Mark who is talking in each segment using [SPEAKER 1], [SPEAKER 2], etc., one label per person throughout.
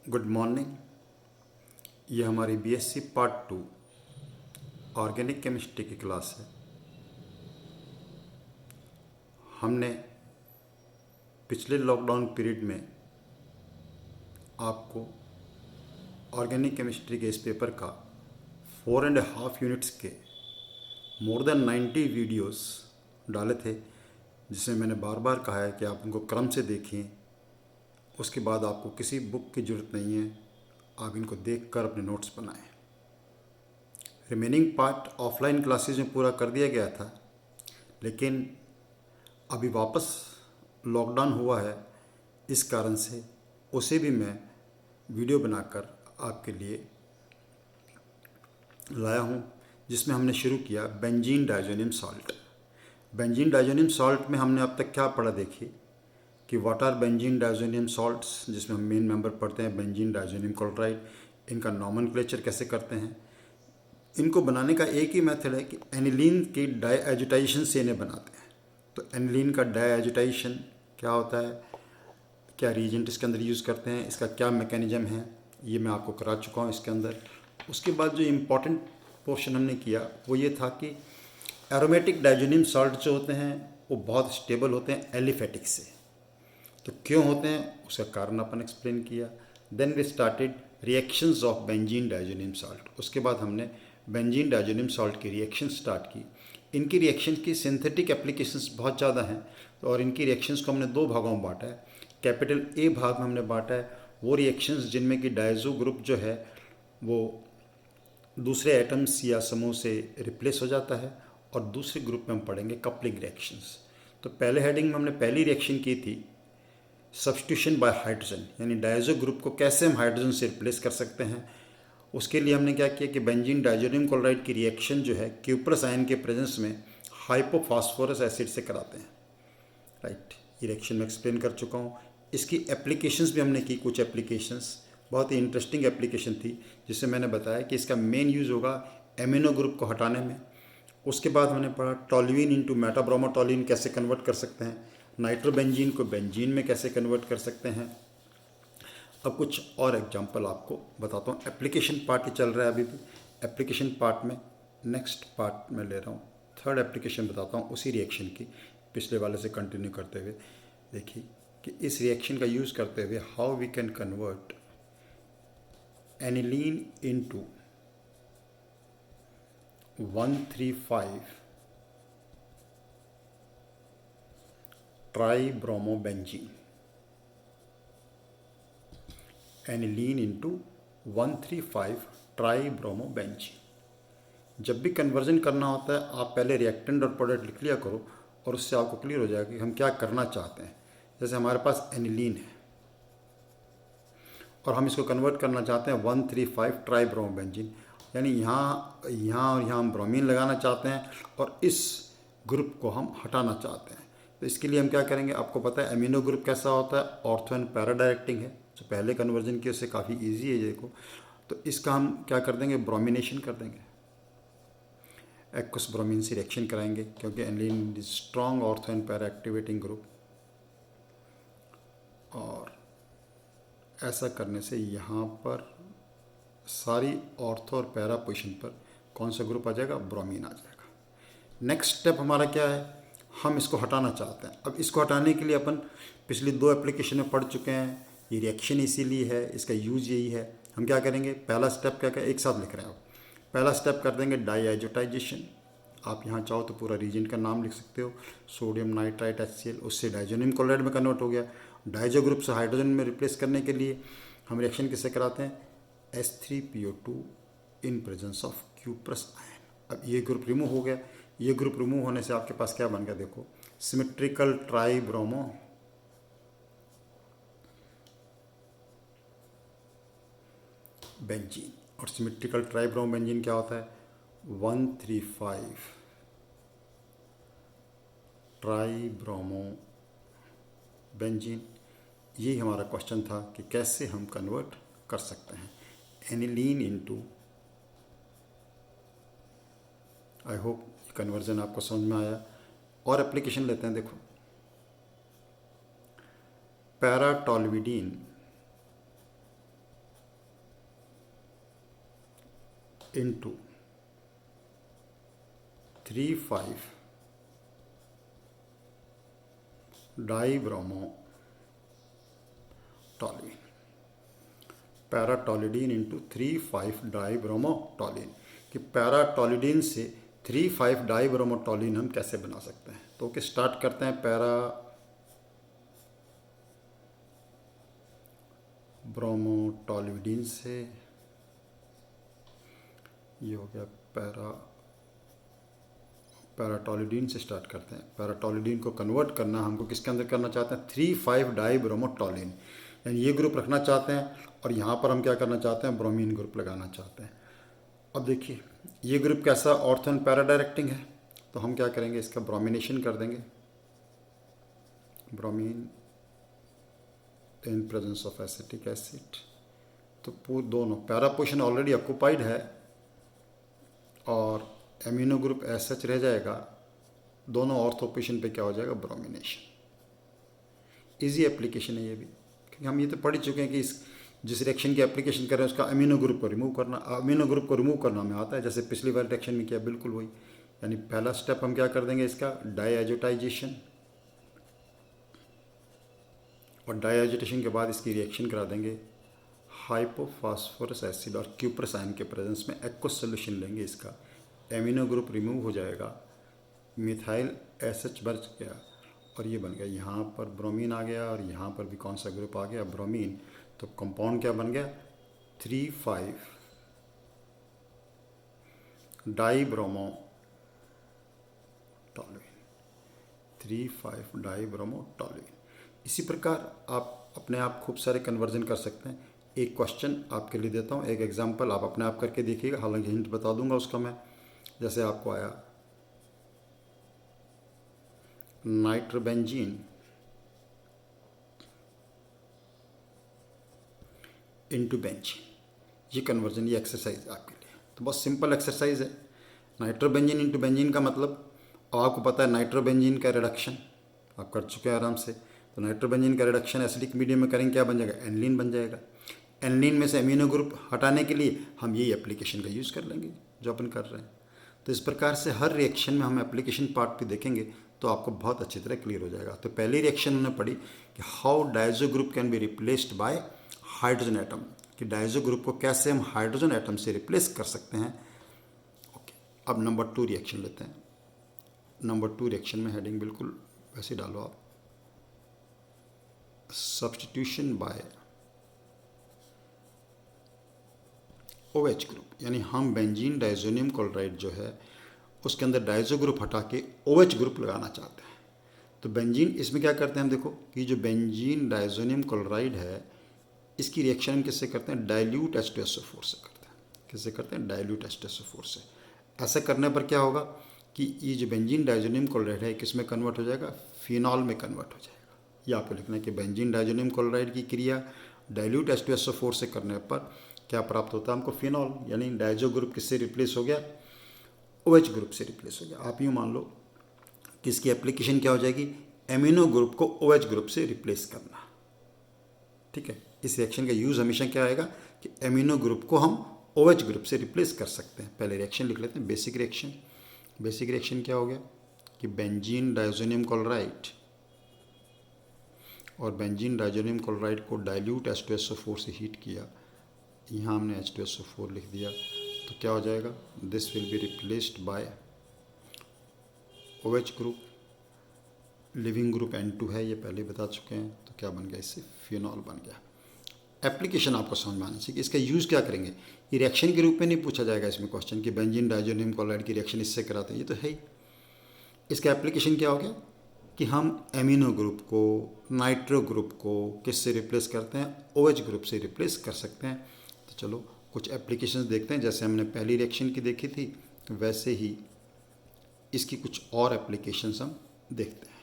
[SPEAKER 1] Good morning. ये हमारी BSc part 2 organic chemistry की क्लास है। हमने पिछले लॉकडाउन पीरियड में आपको ऑर्गेनिक केमिस्ट्री के इस पेपर का 4.5 यूनिट्स के मोर देन 90 वीडियोस डाले थे, जिसमें मैंने बार बार कहा है कि आप उनको क्रम से देखिए। उसके बाद आपको किसी बुक की ज़रूरत नहीं है, आप इनको देखकर अपने नोट्स बनाएं। रिमेनिंग पार्ट ऑफलाइन क्लासेज में पूरा कर दिया गया था, लेकिन अभी वापस लॉकडाउन हुआ है, इस कारण से उसे भी मैं वीडियो बनाकर आपके लिए लाया हूँ, जिसमें हमने शुरू किया benzene diazonium salt. Benzene diazonium salt में हमने अब तक क्या पढ़ा, देखिए कि व्हाट आर बेंजीन डाइज़ोनियम सॉल्ट्स, जिसमें हम मेन मेंबर पढ़ते हैं बेंजीन डाइज़ोनियम क्लोराइड। इनका नॉमेनक्लेचर कैसे करते हैं। इनको बनाने का एक ही मेथड है कि एनिलीन की डाईएजिटाइजेशन से इन्हें बनाते हैं। तो एनिलीन का डाईएजिटाइजेशन क्या होता है, क्या रीजेंट इसके अंदर यूज़ करते हैं, इसका क्या मैकेनिज्म है, ये मैं आपको करा चुका हूँ इसके अंदर। उसके बाद जो इम्पॉर्टेंट पोर्शन हमने किया वो ये था कि एरोमेटिक डाइज़ोनियम सॉल्ट जो होते हैं वो बहुत स्टेबल होते हैं एलिफेटिक से। तो क्यों होते हैं उसका कारण अपन एक्सप्लेन किया। Then we started reactions of benzene diazonium salt. उसके बाद हमने बेंजीन डाइज़ोनियम सॉल्ट की रिएक्शन स्टार्ट की। इनकी रिएक्शन की सिंथेटिक एप्लीकेशंस बहुत ज़्यादा हैं, और इनकी रिएक्शंस को हमने दो भागों में बांटा है। कैपिटल ए भाग में हमने बांटा है वो रिएक्शंस जिनमें कि डायज़ो ग्रुप जो है वो दूसरे एटम्स या समूह से रिप्लेस हो जाता है, और दूसरे ग्रुप में हम पढ़ेंगे कपलिंग रिएक्शंस। तो पहले हेडिंग में हमने पहली रिएक्शन की थी सब्स्टिट्यूशन बाय हाइड्रोजन, यानी डायज़ो ग्रुप को कैसे हम हाइड्रोजन से रिप्लेस कर सकते हैं। उसके लिए हमने क्या किया कि बेंजीन डाइज़ोनियम क्लोराइड की रिएक्शन जो है क्यूप्रस आयन के प्रेजेंस में हाइपोफॉस्फोरस एसिड से कराते हैं। राइट, ये रिएक्शन मैं एक्सप्लेन कर चुका हूँ। इसकी एप्लीकेशंस भी हमने की, कुछ एप्लीकेशंस बहुत ही इंटरेस्टिंग एप्लीकेशन थी, जिससे मैंने बताया कि इसका मेन यूज़ होगा एमिनो ग्रुप को हटाने में। उसके बाद हमने पढ़ा टॉल्यूइन इंटू मेटाब्रोमोटॉल्यूइन कैसे कन्वर्ट कर सकते हैं, नाइट्रोबेंजीन को बेंजीन में कैसे कन्वर्ट कर सकते हैं। अब कुछ और एग्जांपल आपको बताता हूँ। एप्लीकेशन पार्ट ही चल रहा है अभी भी। एप्लीकेशन पार्ट में नेक्स्ट पार्ट में ले रहा हूँ, थर्ड एप्लीकेशन बताता हूँ उसी रिएक्शन की, पिछले वाले से कंटिन्यू करते हुए। देखिए कि इस रिएक्शन का यूज़ करते हुए how we can convert aniline into 135 tribromobenzene. Aniline into 135 tribromobenzene. जब भी कन्वर्जन करना होता है आप पहले रिएक्टेंट और प्रोडक्ट लिख लिया करो, और उससे आपको क्लियर हो जाएगा कि हम क्या करना चाहते हैं। जैसे हमारे पास एनिलीन है और हम इसको कन्वर्ट करना चाहते हैं 135 ट्राईब्रोमोबेंजीन, यानी यहाँ यहाँ और यहाँ हम ब्रोमीन लगाना चाहते हैं और इस ग्रुप को हम हटाना चाहते हैं। तो इसके लिए हम क्या करेंगे, आपको पता है एमिनो ग्रुप कैसा होता है, ऑर्थो एंड पैरा डायरेक्टिंग है। जो पहले कन्वर्जन की उससे काफ़ी ईजी है ये को। तो इसका हम क्या कर देंगे, ब्रोमिनेशन कर देंगे, एक्वस ब्रोमीन से रिएक्शन कराएंगे, क्योंकि aniline is strong ortho and para activating group. और ऐसा करने से यहाँ पर सारी ऑर्थो और पैरा पोजिशन पर कौन सा ग्रुप आ जाएगा, ब्रोमीन आ जाएगा। नेक्स्ट स्टेप हमारा क्या है, हम इसको हटाना चाहते हैं। अब इसको हटाने के लिए अपन पिछली दो एप्लीकेशन में पढ़ चुके हैं, ये रिएक्शन इसीलिए है, इसका यूज़ यही है। हम क्या करेंगे, पहला स्टेप क्या क्या एक साथ लिख रहे हैं आप। पहला स्टेप कर देंगे डाईएजिटाइजेशन। आप यहाँ चाहो तो पूरा रीजेंट का नाम लिख सकते हो, सोडियम नाइट्राइट HCl, उससे डाइज़ोनियम क्लोराइड में कन्वर्ट हो गया। डाइजो ग्रुप से हाइड्रोजन में रिप्लेस करने के लिए हम रिएक्शन किससे कराते हैं, H3PO2 in presence of cuprous ion. अब ये ग्रुप रिमूव हो गया। ये ग्रुप रिमूव होने से आपके पास क्या बन गया, देखो सिमेट्रिकल ट्राईब्रोमो बेंजीन। और सिमेट्रिकल ट्राईब्रोमो बेंजीन क्या होता है, 135 ट्राईब्रोमो बेंजीन। यही हमारा क्वेश्चन था कि कैसे हम कन्वर्ट कर सकते हैं aniline into. I hope conversion आपको समझ में आया। और एप्लीकेशन लेते हैं, देखो पैराटोल्विडीन इंटू 3,5 डाइब्रोमोटोलिन, पैराटोलिडीन इंटू 3,5 डाइब्रोमोटोलिन। कि पैराटोलिडीन से 3,5 डाइब्रोमोटोलिन हम कैसे बना सकते हैं। तो ओके, स्टार्ट करते हैं ब्रोमोटोलिडीन से। ये हो गया पैराटोलिडीन से स्टार्ट करते हैं। पैराटोलिडीन को कन्वर्ट करना हमको किसके अंदर करना चाहते हैं, 3,5 डाइब्रोमोटोलिन, यानी ये ग्रुप रखना चाहते हैं और यहाँ पर हम क्या करना चाहते हैं, ब्रोमीन ग्रुप लगाना चाहते हैं। अब देखिए ये ग्रुप कैसा ऑर्थो एंड पैरा डायरेक्टिंग है, तो हम क्या करेंगे, इसका ब्रोमिनेशन कर देंगे। Bromine in presence of acetic acid, तो दोनों पैरा पोजिशन ऑलरेडी ऑक्युपाइड है और एमिनो ग्रुप एज सच रह जाएगा। दोनों ऑर्थो पोजिशन पे क्या हो जाएगा, ब्रोमिनेशन। इजी एप्लीकेशन है ये भी, क्योंकि हम ये तो पढ़ चुके हैं कि जिस रिएक्शन की एप्लीकेशन कर रहे हैं उसका अमीनो ग्रुप को रिमूव करना, अमीनो ग्रुप को रिमूव करना हमें आता है, जैसे पिछली बार रिएक्शन में किया, बिल्कुल वही। यानी पहला स्टेप हम क्या कर देंगे, इसका डाईएजोटाइजेशन, और डाईएजोटेशन के बाद इसकी रिएक्शन करा देंगे हाइपोफॉस्फोरस एसिड और क्यूप्रस आयन के प्रेजेंस में एक्वस सोल्यूशन लेंगे। इसका एमिनो ग्रुप रिमूव हो जाएगा, मिथाइल एसएच बच गया और ये बन गया, यहाँ पर ब्रोमीन आ गया और यहाँ पर भी कौन सा ग्रुप आ गया, ब्रोमीन। तो कंपाउंड क्या बन गया, 3,5 डाइब्रोमोटोलिन, 3,5 डाइब्रोमोटोलिन। इसी प्रकार आप अपने आप खूब सारे कन्वर्जन कर सकते हैं। एक क्वेश्चन आपके लिए देता हूँ, एक एग्जांपल आप अपने आप करके देखिएगा, हालांकि हिंट बता दूंगा उसका मैं। जैसे आपको आया नाइट्रोबेंजीन इनटू बेंजीन, ये कन्वर्जन, ये एक्सरसाइज आपके लिए तो बहुत सिंपल एक्सरसाइज है। नाइट्रोबेंजीन इनटू बेंजीन का मतलब, अब आपको पता है नाइट्रोबेंजीन का रिडक्शन आप कर चुके हैं आराम से। तो नाइट्रोबेंजीन का रिडक्शन एसिडिक मीडियम में करेंगे, क्या बन जाएगा, एनलीन बन जाएगा। एनलीन में से अमीनो ग्रुप हटाने के लिए हम यही एप्लीकेशन का यूज़ कर लेंगे जो अपन कर रहे हैं। तो इस प्रकार से हर रिएक्शन में हम एप्लीकेशन पार्ट पे देखेंगे तो आपको बहुत अच्छी तरह क्लियर हो जाएगा। तो पहली रिएक्शन हमने पढ़ी कि how diazo group can be replaced by hydrogen atom, कि डायजो ग्रुप को कैसे हम हाइड्रोजन एटम से रिप्लेस कर सकते हैं। ओके, अब नंबर 2 रिएक्शन लेते हैं। नंबर 2 रिएक्शन में हेडिंग बिल्कुल वैसे डालो आप, सब्स्टिट्यूशन बाय OH ग्रुप, यानी हम बेंजीन डाइजोनियम क्लोराइड जो है उसके अंदर डाइजो ग्रुप हटा के OH ग्रुप लगाना चाहते हैं। तो बेंजीन, इसमें क्या करते हैं हम, देखो कि जो बेंजीन डाइजोनियम क्लोराइड है इसकी रिएक्शन हम किससे करते हैं, डाइल्यूट H2SO4 से करते हैं। किससे करते हैं, डाइल्यूट H2SO4 से। ऐसा करने पर क्या होगा कि ये जो बेंजीन डाइजोनियम क्लोराइड है किस में कन्वर्ट हो जाएगा, फिनॉल में कन्वर्ट हो जाएगा। ये आपको लिखना है कि बेंजीन डाइजोनियम क्लोराइड की क्रिया डाइल्यूट H2SO4 से करने पर क्या प्राप्त होता है हमको, फिनॉल। यानी डाइजो ग्रुप किससे रिप्लेस हो गया, OH ग्रुप से रिप्लेस हो गया। आप यूँ मान लो कि इसकी एप्लीकेशन क्या हो जाएगी, एमिनो ग्रुप को OH ग्रुप से रिप्लेस करना। ठीक है, इस रिएक्शन का यूज़ हमेशा क्या आएगा कि एमिनो ग्रुप को हम OH ग्रुप से रिप्लेस कर सकते हैं। पहले रिएक्शन लिख लेते हैं, बेसिक रिएक्शन। बेसिक रिएक्शन क्या हो गया कि बेंजीन डाइजोनियम क्लोराइड और बेंजीन डाइजोनियम क्लोराइड को डाइल्यूट H2SO4 से हीट किया, यहाँ हमने H2SO4 लिख दिया, तो क्या हो जाएगा, this will be replaced by OH group. Leaving group N2 है, ये पहले बता चुके हैं, तो क्या बन गया, इससे फिनॉल बन गया। एप्लीकेशन आपको समझ में आना चाहिए, इसका यूज़ क्या करेंगे। ये रिएक्शन के रूप में नहीं पूछा जाएगा इसमें क्वेश्चन कि बेंजीन डाइजोनियम क्लोराइड की रिएक्शन इससे कराते हैं, ये तो है ही। इसका एप्लीकेशन क्या हो गया कि हम एमिनो ग्रुप को, नाइट्रो ग्रुप को किससे रिप्लेस करते हैं, OH ग्रुप से रिप्लेस कर सकते हैं। तो चलो कुछ एप्लीकेशंस देखते हैं। जैसे हमने पहली रिएक्शन की देखी थी वैसे ही इसकी कुछ और एप्लीकेशंस हम देखते हैं।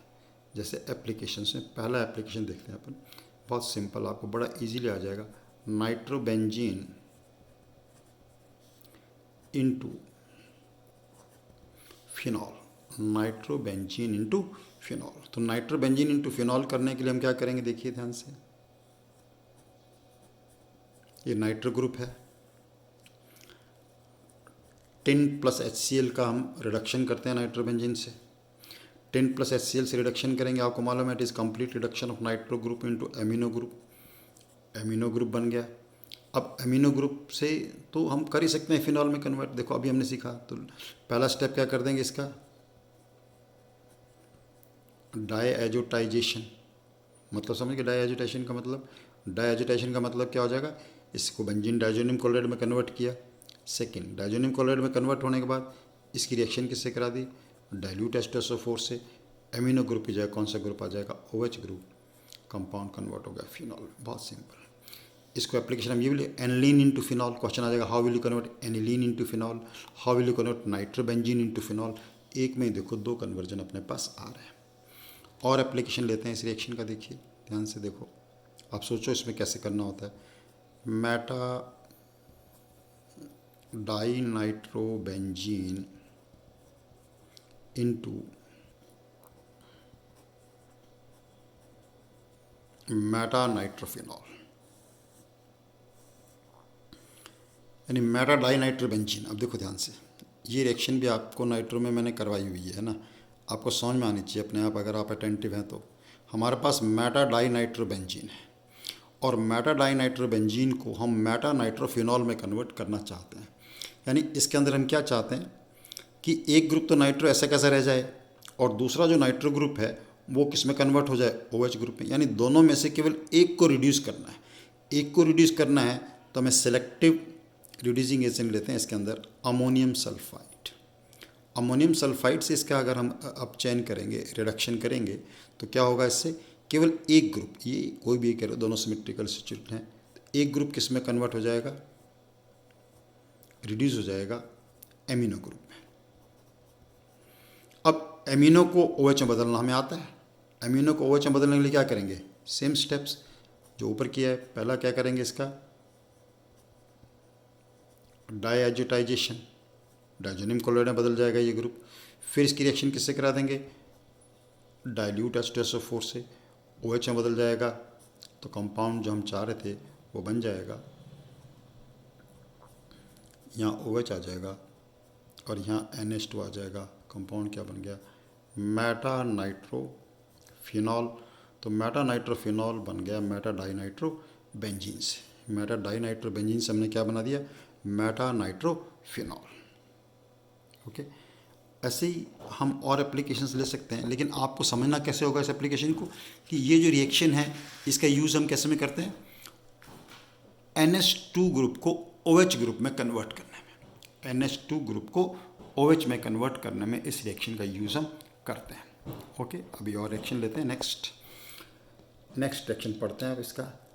[SPEAKER 1] जैसे एप्लीकेशंस में पहला एप्लीकेशन देखते हैं अपन, बहुत सिंपल, आपको बड़ा इजीली आ जाएगा। Nitrobenzene into phenol, nitrobenzene into phenol. तो नाइट्रोबेंजीन इनटू फिनॉल करने के लिए हम क्या करेंगे, देखिए ध्यान से, ये नाइट्रो ग्रुप है, टिन प्लस HCl का हम रिडक्शन करते हैं नाइट्रोबेंजीन से। टिन प्लस HCl से रिडक्शन करेंगे, आपको मालूम है it is complete reduction of nitro group into amino group. Amino group बन गया। अब एमिनो ग्रुप से तो हम कर ही सकते हैं फिनॉल में कन्वर्ट। देखो अभी हमने सीखा, तो पहला स्टेप क्या कर देंगे इसका, डायएजोटाइजेशन। मतलब समझ गए डायएजोटेशन का मतलब? डायएजोटेशन का मतलब क्या हो जाएगा, इसको बेंजीन डाइजोनियम क्लोराइड में कन्वर्ट किया। सेकंड, डाइजोनियम क्लोराइड में कन्वर्ट होने के बाद इसकी रिएक्शन किससे करा दी, डाइल्यूट H2SO4 से। एमिनो ग्रुप की जगह कौन सा ग्रुप आ जाएगा, OH ग्रुप, कंपाउंड कन्वर्ट हो गया फिनॉल। बहुत सिंपल। इसको एप्लीकेशन हम ये भी, एनिलीन इंटू फिनॉल। क्वेश्चन आ जाएगा how will you convert aniline into phenol, how will you convert nitrobenzene into phenol. एक में ही देखो दो कन्वर्जन अपने पास आ रहे हैं। और एप्लीकेशन लेते हैं इस रिएक्शन का, देखिए ध्यान से देखो, आप सोचो इसमें कैसे करना होता है। Meta di nitrobenzene into meta nitrophenol, यानी मेटा डाई नाइट्रोबेंजीन। अब देखो ध्यान से, ये रिएक्शन भी आपको नाइट्रो में मैंने करवाई हुई है ना, आपको समझ में आनी चाहिए अपने आप, अगर आप अटेंटिव हैं तो। हमारे पास मेटा डाई नाइट्रोबेंजीन है और मेटा डाई नाइट्रोबेंजीन को हम मेटा नाइट्रोफिनॉल में कन्वर्ट करना चाहते हैं। यानी इसके अंदर हम क्या चाहते हैं कि एक ग्रुप तो नाइट्रो ऐसा कैसा रह जाए और दूसरा जो नाइट्रो ग्रुप है वो किस में कन्वर्ट हो जाए, OH ग्रुप में। यानी दोनों में से केवल एक को रिड्यूस करना है। एक को रिड्यूस करना है तो हमें सेलेक्टिव रिड्यूसिंग एजेंट लेते हैं इसके अंदर, अमोनियम सल्फाइड। अमोनियम सल्फाइड से इसका अगर हम अब चयन करेंगे, रिडक्शन करेंगे, तो क्या होगा, इससे केवल एक ग्रुप, ये कोई भी एक दोनों सिमेट्रिकल सब्स्टिट्यूट हैं, एक ग्रुप किस में कन्वर्ट हो जाएगा, रिड्यूस हो जाएगा एमिनो ग्रुप में। अब एमिनो को OH में बदलना हमें आता है। एमिनो को OH में बदलने के लिए क्या करेंगे, सेम स्टेप्स जो ऊपर किया है। पहला क्या करेंगे, इसका डायएजोटाइजेशन, डाइजोनियम क्लोराइड में बदल जाएगा ये ग्रुप। फिर इसकी रिएक्शन किससे करा देंगे, डाइल्यूट H2SO4 से, OH में बदल जाएगा, तो कंपाउंड जो हम चाह रहे थे वो बन जाएगा। यहाँ OH आ जाएगा और यहाँ NH2 आ जाएगा। कंपाउंड क्या बन गया, मेटा नाइट्रोफिनॉल। तो मेटा नाइट्रोफिनॉल बन गया मेटा डाइनाइट्रोबेंजीन से। मेटा डाइनाइट्रोबेंजीन से हमने क्या बना दिया, मेटा नाइट्रोफिनॉल। ओके, ऐसे ही हम और एप्लीकेशंस ले सकते हैं, लेकिन आपको समझना कैसे होगा इस एप्लीकेशन को कि ये जो रिएक्शन है इसका यूज़ हम कैसे में करते हैं, NH2 ग्रुप को OH ग्रुप में कन्वर्ट करने में। NH2 ग्रुप को OH में कन्वर्ट करने में इस रिएक्शन का यूज़ हम करते हैं। ओके, अभी और रिएक्शन लेते हैं। नेक्स्ट रिएक्शन पढ़ते हैं अब इसका।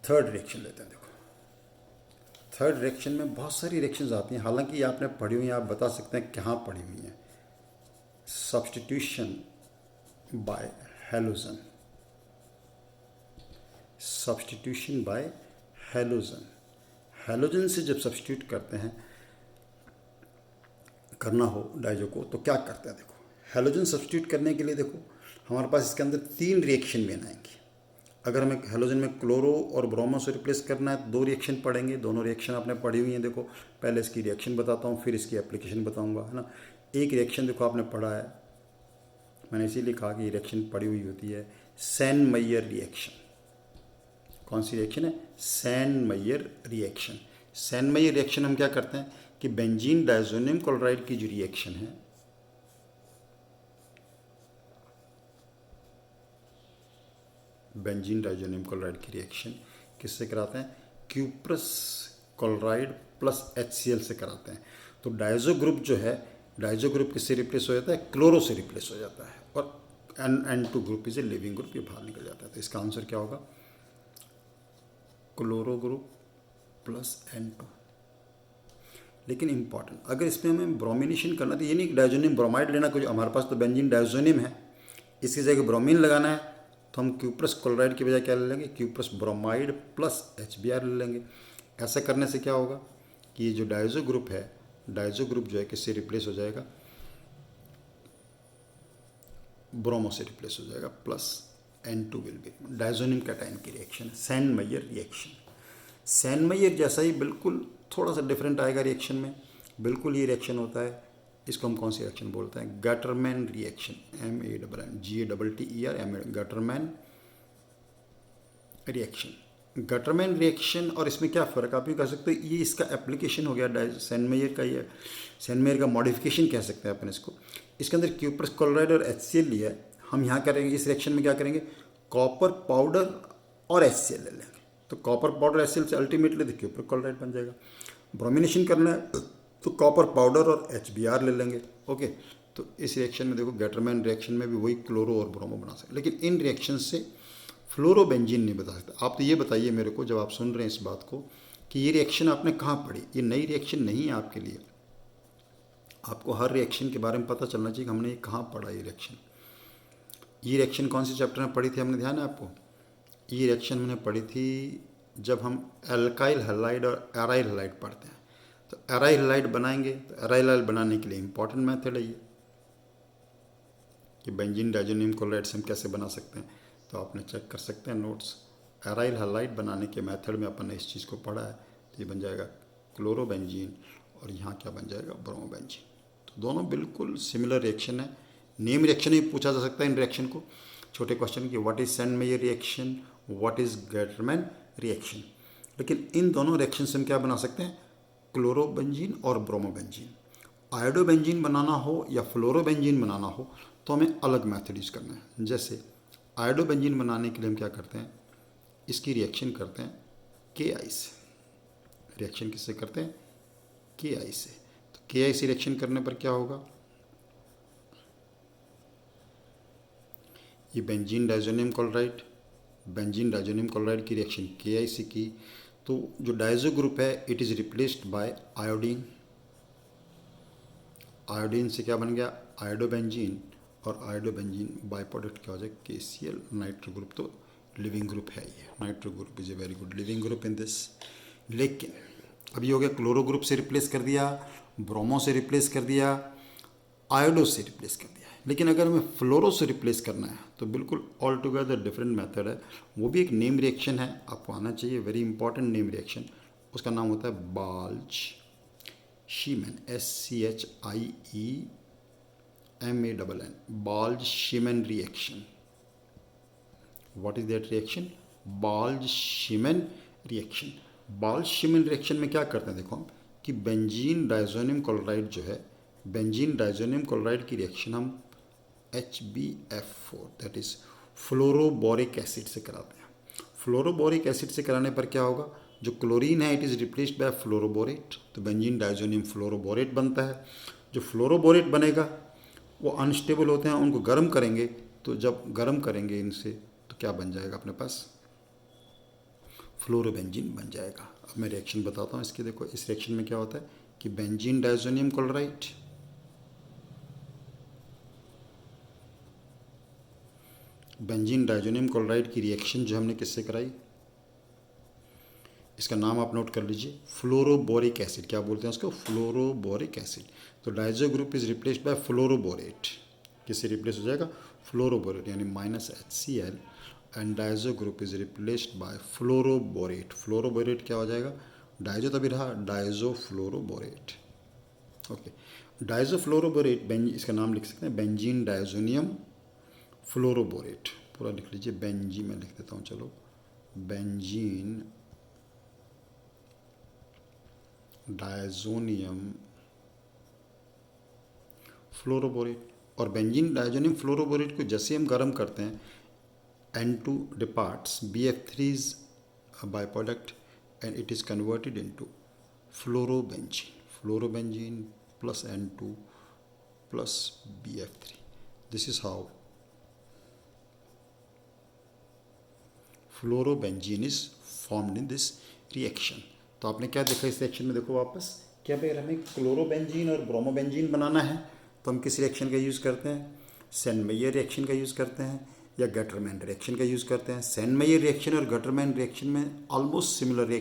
[SPEAKER 1] थर्ड रिएक्शन लेते हैं। देखो थर्ड रिएक्शन में बहुत सारी रिएक्शंस आती हैं, हालांकि आपने पढ़ी हुई हैं, आप बता सकते हैं कहाँ पढ़ी हुई हैं। Substitution bye halogen, substitution bye halogen. Halogen से जब सब्स्टिट्यूट करते हैं, करना हो डाइजो को, तो क्या करते हैं, देखो हैलोजन सब्स्टिट्यूट करने के लिए देखो हमारे पास इसके अंदर 3 रिएक्शन में आएंगी। अगर हमें हैलोजन में क्लोरो और ब्रोमो से रिप्लेस करना है, 2 रिएक्शन पढ़ेंगे। दोनों रिएक्शन आपने पढ़ी हुई हैं। देखो पहले इसकी रिएक्शन बताता हूँ, फिर इसकी एप्लीकेशन बताऊँगा, है ना। एक रिएक्शन देखो आपने पढ़ा है, मैंने इसीलिए कहा कि रिएक्शन पढ़ी हुई होती है, सेन-मेयर रिएक्शन। कौन सी रिएक्शन है, सेन-मेयर रिएक्शन। सेन-मेयर रिएक्शन हम क्या करते हैं कि बेंजीन डाइजोनियम क्लोराइड की जो रिएक्शन है, बेंजीन डाइजोनियम क्लोराइड की रिएक्शन किससे कराते हैं, क्यूप्रस क्लोराइड प्लस HCl से कराते हैं। तो डाइजो ग्रुप जो है, डाइजो ग्रुप किससे रिप्लेस हो जाता है, क्लोरो से रिप्लेस हो जाता है, और N2 group is a leaving group, ये बाहर निकल जाता है। तो इसका आंसर क्या होगा, क्लोरो ग्रुप प्लस N2। लेकिन इंपॉर्टेंट, अगर इसमें हमें ब्रोमिनेशन करना तो ये नहीं कि डाइजोनियम ब्रोमाइड लेना, कुछ हमारे पास तो बेंजीन डाइजोनियम है, इसकी जगह ब्रोमीन लगाना है, तो हम क्यूप्रस क्लोराइड की बजाय क्या ले लेंगे, क्यूप्रस ब्रोमाइड प्लस HBr ले लेंगे। ऐसा करने से क्या होगा कि ये जो डाइजो ग्रुप है, डाइजो ग्रुप जो है किससे रिप्लेस हो जाएगा, ब्रोमो से रिप्लेस हो जाएगा, plus N2 will be diazonium cation की रिएक्शन है, सैंड-मेयर रिएक्शन। सैंड-मेयर जैसा ही बिल्कुल थोड़ा सा डिफरेंट आएगा रिएक्शन में, बिल्कुल ये रिएक्शन होता है। इसको हम कौन सी रिएक्शन बोलते हैं? Gattermann reaction, GATTER, Gattermann reaction. Gattermann reaction और इसमें क्या फ़र्क, आप ये कह सकते हो ये इसका एप्लीकेशन हो गया सैंड-मेयर का, ये सैंड-मेयर का मॉडिफिकेशन कह सकते हैं अपन इसको। इसके अंदर क्यूप्रस क्लोराइड और HCl लिया है, हम यहाँ करेंगे इस रिएक्शन में क्या करेंगे, कॉपर पाउडर और HCl ले लेंगे, तो कॉपर पाउडर HCl से अल्टीमेटली तो क्यूपर क्लोराइड बन जाएगा। ब्रोमिनेशन करना है तो कॉपर पाउडर और HBr ले लेंगे। ओके, तो इस रिएक्शन में देखो गटरमैन रिएक्शन में भी वही क्लोरो और ब्रोमो बना सकते, लेकिन इन रिएक्शन से फ्लोरोबेंजीन नहीं बता सकते। आप तो ये बताइए मेरे को, जब आप सुन रहे हैं इस बात को, कि ये रिएक्शन आपने कहाँ पढ़ी, ये नई रिएक्शन नहीं है आपके लिए। आपको हर रिएक्शन के बारे में पता चलना चाहिए कि हमने ये कहाँ पढ़ा ये रिएक्शन। ये रिएक्शन कौन से चैप्टर में पढ़ी थी हमने, ध्यान है आपको? ये रिएक्शन मैंने पढ़ी थी जब हम एल्काइल हैलाइड और एराइल हैलाइड पढ़ते हैं। तो एराइल हैलाइड बनाएंगे, तो एराइल हैलाइड बनाने के लिए इंपॉर्टेंट मेथड है ये, कि बेंजीन डायजोनियम क्लोराइड से हम कैसे बना सकते हैं। तो आपने चेक कर सकते हैं नोट्स, एराइल हैलाइड बनाने के मेथड में अपन ने इस चीज़ को पढ़ा है। तो ये बन जाएगा क्लोरोबेंजीन और यहाँ क्या बन जाएगा, ब्रोमोबेंजीन। तो दोनों बिल्कुल सिमिलर रिएक्शन है। नेम रिएक्शन ही पूछा जा सकता है इन रिएक्शन को, छोटे क्वेश्चन की, what is sand-mayor reaction, what is Gattermann reaction. लेकिन इन दोनों रिएक्शन से हम क्या बना सकते हैं, क्लोरोबेंजीन और ब्रोमोबेंजीन। आयोडोबेंजीन बनाना हो या फ्लोरोबेंजीन बनाना हो तो हमें अलग मेथड यूज़ करना है। जैसे आयोडोबेंजीन बनाने के लिए हम क्या करते हैं, इसकी रिएक्शन करते हैं KI से। रिएक्शन किससे करते हैं, KI से। तो KI से रिएक्शन करने पर क्या होगा, ये benzene diazonium chloride, benzene diazonium chloride की रिएक्शन KI से की, तो जो डायजो ग्रुप है it is replaced by iodine. Iodine से क्या बन गया, आयोडोबेंजीन, और आयोडोबेंजीन बाय प्रोडक्ट क्या हो जाए, KCl, नाइट्रो ग्रुप। तो लिविंग ग्रुप है ये, nitro group is a very good leaving group in this. लेकिन अभी हो गया क्लोरो ग्रुप से रिप्लेस कर दिया, ब्रोमो से रिप्लेस कर दिया, आयोडो से रिप्लेस कर दिया। लेकिन अगर हमें फ्लोरो से रिप्लेस करना है तो बिल्कुल ऑल टुगेदर डिफरेंट मेथड है, वो भी एक नेम रिएक्शन है, आपको आना चाहिए, वेरी इंपॉर्टेंट नेम रिएक्शन। उसका नाम होता है Balz Schiemann, SCHIEMANN, Balz Schiemann reaction. What is that reaction, Balz Schiemann reaction. Balz Schiemann reaction में क्या करते हैं, देखो हम, कि बेंजीन डायजोनियम क्लोराइड जो है, बेंजीन डायजोनियम क्लोराइड की रिएक्शन हम HbF4 that is fluoroboric acid से कराते हैं। फ्लोरोबोरिक एसिड से कराने पर क्या होगा, जो क्लोरीन है it is replaced by fluoroborate, तो बेंजीन डायजोनियम फ्लोरोबोरेट बनता है। जो फ्लोरोबोरेट बनेगा वो अनस्टेबल होते हैं, उनको गर्म करेंगे, तो जब गर्म करेंगे इनसे तो क्या बन जाएगा अपने पास, फ्लोरोबेंजीन बन जाएगा। अब मैं रिएक्शन बताता हूँ इसके, देखो इस रिएक्शन में क्या होता है कि benzene diazonium chloride, benzene diazonium chloride की रिएक्शन जो हमने किससे कराई, इसका नाम आप नोट कर लीजिए, फ्लोरोबोरिक एसिड। क्या बोलते हैं उसको, फ्लोरोबोरिक एसिड। तो diazo group is replaced by fluoroborate, किससे रिप्लेस हो जाएगा, फ्लोरोबोरेट, यानी -HCl, and diazo group is replaced by fluoroborate. Fluoroborate क्या हो जाएगा, डायजो तभी रहा, diazo fluoroborate. Okay, diazo fluoroborate, इसका नाम लिख सकते हैं बेंजीन डायजोनियम फ्लोरोबोरेट, पूरा लिख लीजिए, बेंजी में लिख देता हूँ, चलो, बेंजीन डायजोनियम फ्लोरोबोरेट। और बेंजीन डायजोनियम फ्लोरोबोरेट को जैसे हम गर्म करते हैं, N2 departs, BF3 is a byproduct and it is converted into fluorobenzene, fluorobenzene plus N2 plus BF3. This is how fluorobenzene is formed in this reaction. तो आपने क्या देखा इस रिएक्शन में, देखो वापस, क्या अगर हमें क्लोरोबेंजीन और ब्रोमोबेंजीन बनाना है तो हम किस रिएक्शन का यूज़ करते हैं, सैंड-मेयर रिएक्शन का यूज़ करते हैं या गटरमैन रिएक्शन का यूज़ करते हैं। सैंड-मेयर रिएक्शन और गटरमैन रिएक्शन में ऑलमोस्ट सिमिलर